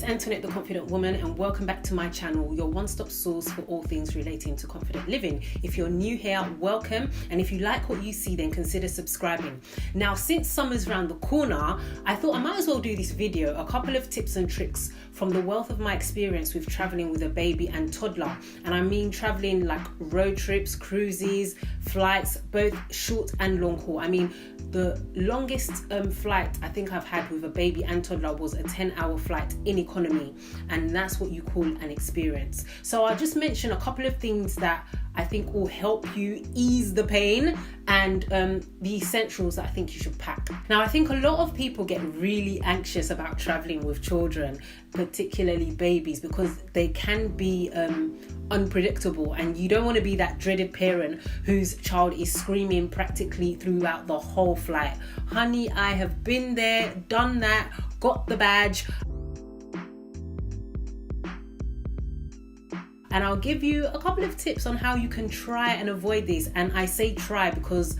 it's Antoinette the Confident Woman, and welcome back to my channel, your one-stop source for all things relating to confident living. If you're new here, welcome, and if you like what you see, then consider subscribing. Now, since summer's round the corner, I thought I might as well do this video, a couple of tips and tricks from the wealth of my experience with traveling with a baby and toddler. And I mean traveling like road trips, cruises, flights, both short and long haul. I mean, the longest flight I think I've had with a baby and toddler was a 10-hour flight in economy, and that's what you call an experience. So I'll just mention a couple of things that I think will help you ease the pain and the essentials that I think you should pack. Now, I think a lot of people get really anxious about traveling with children, particularly babies, because they can be unpredictable, and you don't want to be that dreaded parent whose child is screaming practically throughout the whole flight. Honey, I have been there, done that, got the badge. And I'll give you a couple of tips on how you can try and avoid this. And I say try because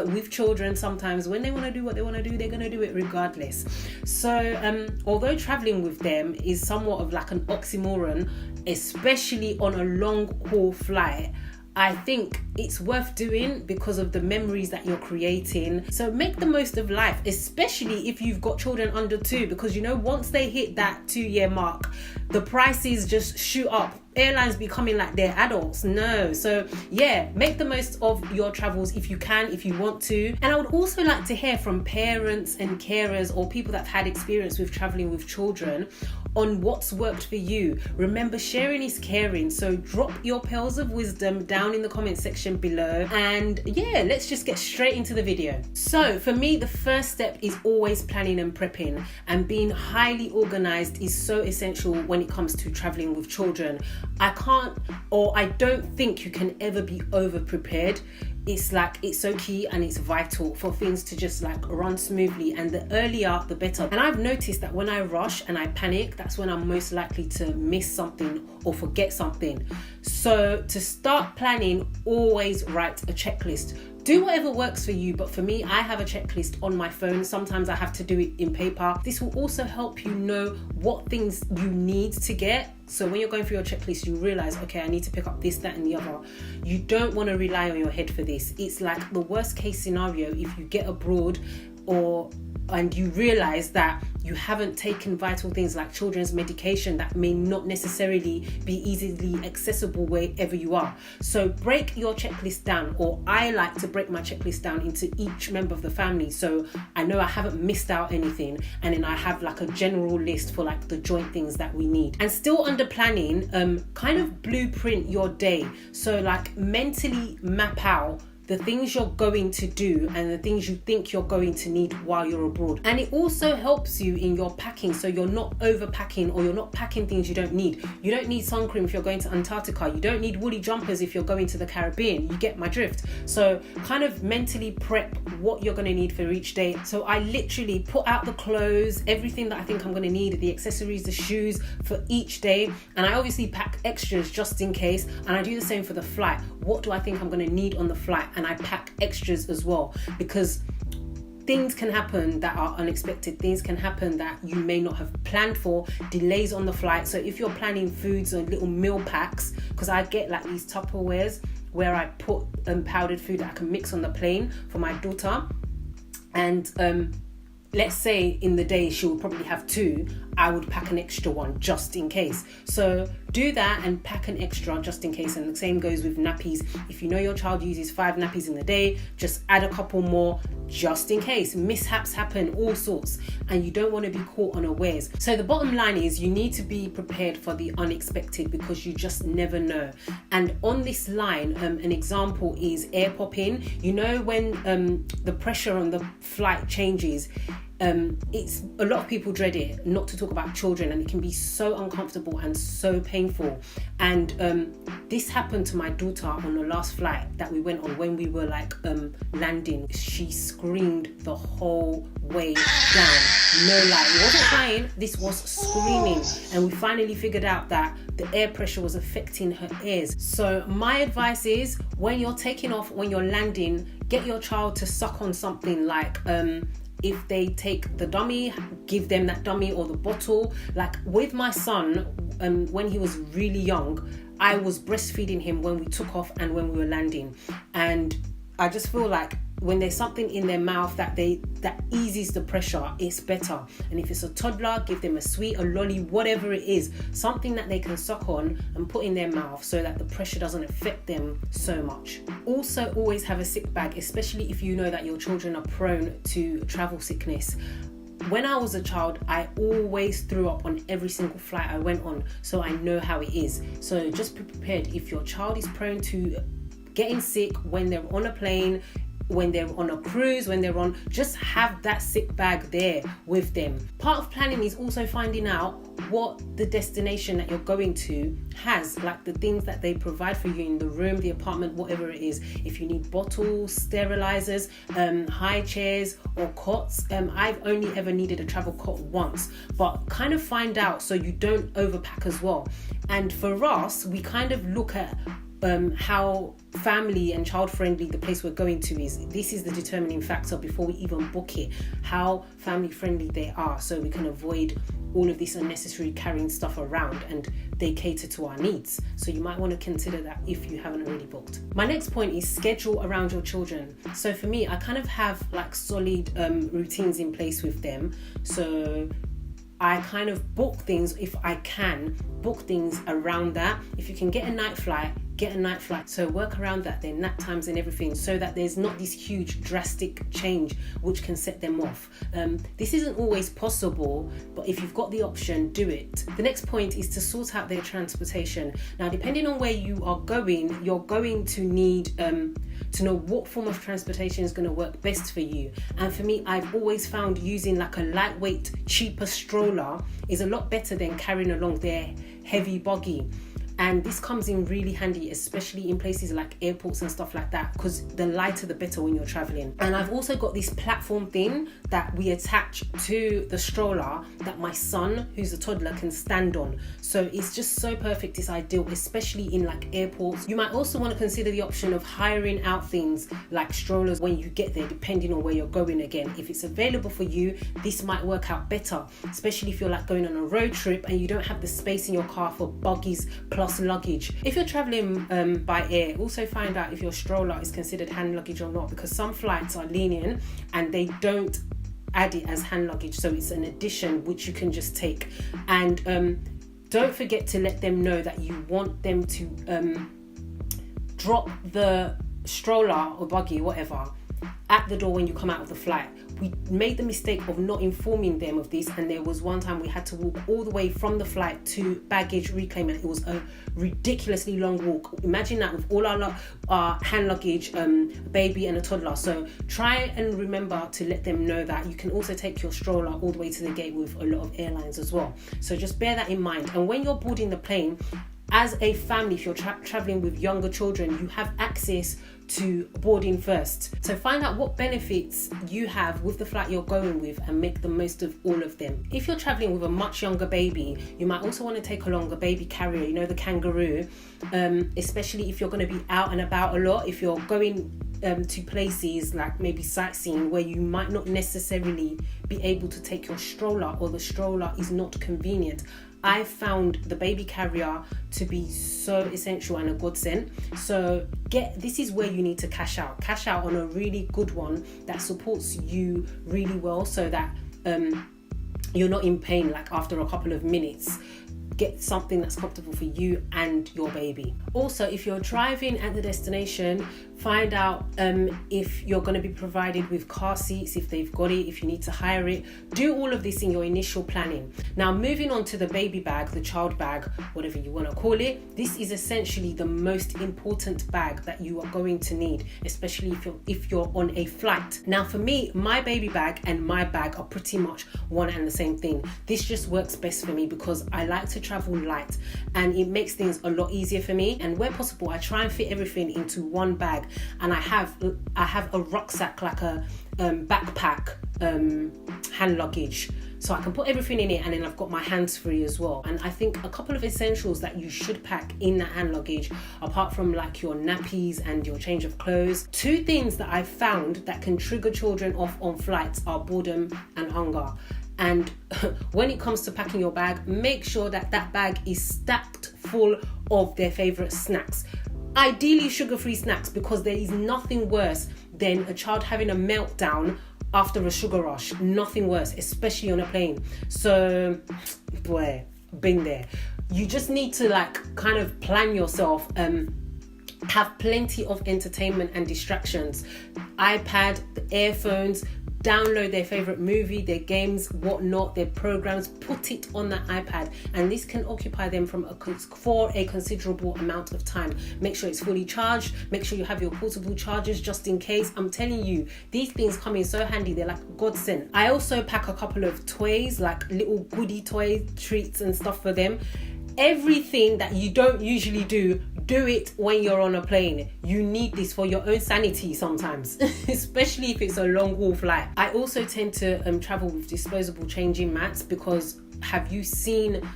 with children, sometimes when they want to do what they want to do, they're going to do it regardless. So although traveling with them is somewhat of like an oxymoron, especially on a long haul flight, I think it's worth doing because of the memories that you're creating. So make the most of life, especially if you've got children under 2, because you know, once they hit that 2-year mark, the prices just shoot up. Airlines becoming like they're adults. No. So yeah, make the most of your travels if you can, if you want to. And I would also like to hear from parents and carers or people that have had experience with traveling with children on what's worked for you. Remember, sharing is caring. So drop your pearls of wisdom down in the comment section below. And yeah, let's just get straight into the video. So for me, the first step is always planning and prepping, and being highly organized is so essential when it comes to traveling with children. I don't think you can ever be over prepared. It's so key and it's vital for things to just like run smoothly, and the earlier the better. And I've noticed that when I rush and I panic, that's when I'm most likely to miss something or forget something. So to start planning, always write a checklist. Do whatever works for you, but for me, I have a checklist on my phone. Sometimes I have to do it in paper. This will also help you know what things you need to get. So when you're going through your checklist, you realize, okay, I need to pick up this, that, and the other. You don't want to rely on your head for this. It's like the worst case scenario if you get abroad and you realize that you haven't taken vital things like children's medication that may not necessarily be easily accessible wherever you are. So break your checklist down, or I like to break my checklist down into each member of the family, so I know I haven't missed out anything, and then I have like a general list for like the joint things that we need. And still under planning, kind of blueprint your day. So like mentally map out the things you're going to do and the things you think you're going to need while you're abroad. And it also helps you in your packing, so you're not overpacking or you're not packing things you don't need. You don't need sun cream if you're going to Antarctica. You don't need woolly jumpers if you're going to the Caribbean. You get my drift. So kind of mentally prep what you're going to need for each day. So I literally put out the clothes, everything that I think I'm going to need, the accessories, the shoes for each day. And I obviously pack extras just in case. And I do the same for the flight. What do I think I'm going to need on the flight? And I pack extras as well, because things can happen that are unexpected. Things can happen that you may not have planned for, delays on the flight. So if you're planning foods or little meal packs, because I get like these Tupperwares where I put powdered food that I can mix on the plane for my daughter, and let's say in the day she will probably have 2, I would pack an extra one just in case. So do that and pack an extra just in case. And the same goes with nappies. If you know your child uses 5 nappies in the day, just add a couple more just in case. Mishaps happen, all sorts, and you don't want to be caught unawares. So the bottom line is you need to be prepared for the unexpected, because you just never know. And on this line, an example is air popping. You know, when the pressure on the flight changes, it's a lot of people dread it, not to talk about children, and it can be so uncomfortable and so painful. And this happened to my daughter on the last flight that we went on when we were like landing. She screamed the whole way down. No lie, it wasn't crying, this was screaming. And we finally figured out that the air pressure was affecting her ears. So my advice is, when you're taking off, when you're landing, get your child to suck on something like if they take the dummy, give them that dummy or the bottle. Like with my son, when he was really young, I was breastfeeding him when we took off and when we were landing. And I just feel like when there's something in their mouth that eases the pressure, it's better. And if it's a toddler, give them a sweet, a lolly, whatever it is, something that they can suck on and put in their mouth so that the pressure doesn't affect them so much. Also, always have a sick bag, especially if you know that your children are prone to travel sickness. When I was a child, I always threw up on every single flight I went on, so I know how it is. So just be prepared if your child is prone to getting sick when they're on a plane, when they're on a cruise, just have that sick bag there with them. Part of planning is also finding out what the destination that you're going to has, like the things that they provide for you in the room, the apartment, whatever it is. If you need bottles, sterilizers, high chairs or cots. I've only ever needed a travel cot once, but kind of find out so you don't overpack as well. And for us, we kind of look at how family and child friendly the place we're going to is. This is the determining factor before we even book it, how family friendly they are, so we can avoid all of this unnecessary carrying stuff around and they cater to our needs. So you might want to consider that if you haven't already booked. My next point is schedule around your children. So for me, I kind of have like solid routines in place with them. So I kind of book things, if I can, book things around that. If you can get a night flight, get a night flight. So work around that, their nap times and everything, so that there's not this huge drastic change which can set them off. This isn't always possible, but if you've got the option, do it. The next point is to sort out their transportation. Now, depending on where you are going, you're going to need to know what form of transportation is going to work best for you. And for me, I've always found using like a lightweight, cheaper stroller is a lot better than carrying along their heavy buggy. And this comes in really handy, especially in places like airports and stuff like that, because the lighter the better when you're traveling. And I've also got this platform thing that we attach to the stroller that my son, who's a toddler, can stand on. So it's just so perfect, it's ideal, especially in like airports. You might also want to consider the option of hiring out things like strollers when you get there, depending on where you're going again. If it's available for you, this might work out better, especially if you're like going on a road trip and you don't have the space in your car for buggies plus luggage. If you're traveling by air, also find out if your stroller is considered hand luggage or not, because some flights are lenient and they don't add it as hand luggage, so it's an addition which you can just take. And don't forget to let them know that you want them to drop the stroller or buggy, whatever, at the door when you come out of the flight. We made the mistake of not informing them of this, and there was one time we had to walk all the way from the flight to baggage reclaim, and it was a ridiculously long walk. Imagine that with all our hand luggage, baby and a toddler. So try and remember to let them know that you can also take your stroller all the way to the gate with a lot of airlines as well. So just bear that in mind. And when you're boarding the plane, as a family, if you're traveling with younger children, you have access to boarding first. So find out what benefits you have with the flight you're going with and make the most of all of them. If you're traveling with a much younger baby, you might also want to take along a baby carrier, you know, the kangaroo, especially if you're going to be out and about a lot. If you're going to places like maybe sightseeing where you might not necessarily be able to take your stroller, or the stroller is not convenient, I found the baby carrier to be so essential and a godsend. So this is where you need to cash out on a really good one that supports you really well, so that you're not in pain like after a couple of minutes. Get something that's comfortable for you and your baby. Also, if you're driving at the destination, find out if you're going to be provided with car seats, if they've got it, if you need to hire it. Do all of this in your initial planning. Now, moving on to the baby bag, the child bag, whatever you want to call it. This is essentially the most important bag that you are going to need, especially if you're on a flight. Now, for me, my baby bag and my bag are pretty much one and the same thing. This just works best for me because I like to travel light and it makes things a lot easier for me. And where possible, I try and fit everything into one bag. And I have a rucksack, like a backpack hand luggage So I can put everything in it, and then I've got my hands free as well. And I think a couple of essentials that you should pack in that hand luggage, apart from like your nappies and your change of clothes, 2 things that I've found that can trigger children off on flights are boredom and hunger. And when it comes to packing your bag, make sure that that bag is stacked full of their favorite snacks. Ideally sugar-free snacks, because there is nothing worse than a child having a meltdown after a sugar rush. Nothing worse, especially on a plane. So, boy, been there. You just need to like kind of plan yourself, have plenty of entertainment and distractions. iPad, earphones, download their favorite movie, their games, whatnot, their programs, put it on that iPad, and this can occupy them for a considerable amount of time. Make sure it's fully charged. Make sure you have your portable chargers just in case. I'm telling you, these things come in so handy. They're like godsend. I also pack a couple of toys, like little goodie toy treats and stuff for them. Everything that you don't usually do it when you're on a plane. You need this for your own sanity sometimes, especially if it's a long haul flight. I also tend to travel with disposable changing mats, because have you seen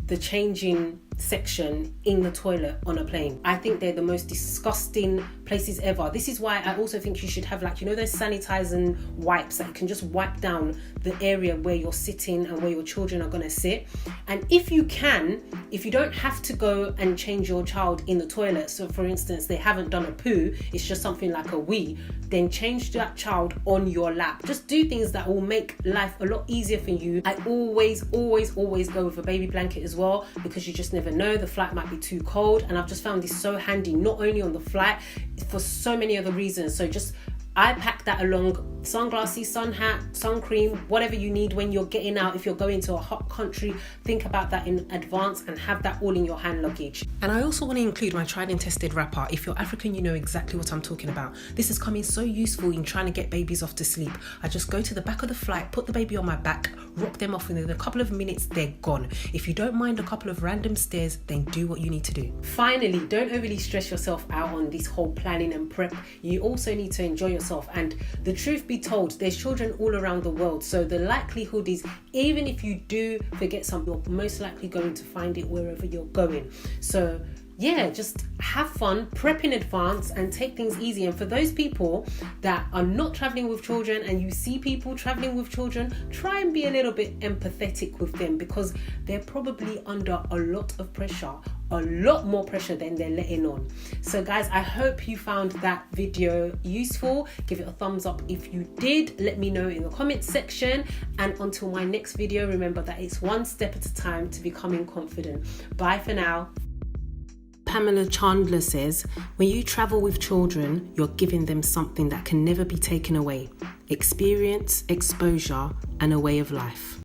the changing section in the toilet on a plane? I think they're the most disgusting places ever. This is why I also think you should have, like, you know, those sanitizing wipes that you can just wipe down the area where you're sitting and where your children are going to sit. And if you don't have to go and change your child in the toilet, so for instance they haven't done a poo, it's just something like a wee, then change that child on your lap. Just do things that will make life a lot easier for you. I always go with a baby blanket as well, because you just never know, the flight might be too cold. And I've just found this so handy, not only on the flight, for so many other reasons. So just I pack that along. Sunglasses, sun hat, sun cream, whatever you need when you're getting out. If you're going to a hot country, think about that in advance and have that all in your hand luggage. And I also want to include my tried and tested wrapper. If you're African, you know exactly what I'm talking about. This has come in so useful in trying to get babies off to sleep. I just go to the back of the flight, put the baby on my back, rock them off, and in a couple of minutes they're gone. If you don't mind a couple of random stares, then do what you need to do. Finally, don't overly stress yourself out on this whole planning and prep. You also need to enjoy yourself. And the truth be told, there's children all around the world, so the likelihood is, even if you do forget something, you're most likely going to find it wherever you're going. So yeah, just have fun, prep in advance, and take things easy. And for those people that are not traveling with children and you see people traveling with children, try and be a little bit empathetic with them, because they're probably under a lot of pressure, a lot more pressure than they're letting on. So guys, I hope you found that video useful. Give it a thumbs up if you did. Let me know in the comments section. And until my next video, remember that it's one step at a time to becoming confident. Bye for now. Pamela Chandler says, when you travel with children, you're giving them something that can never be taken away. Experience, exposure, and a way of life.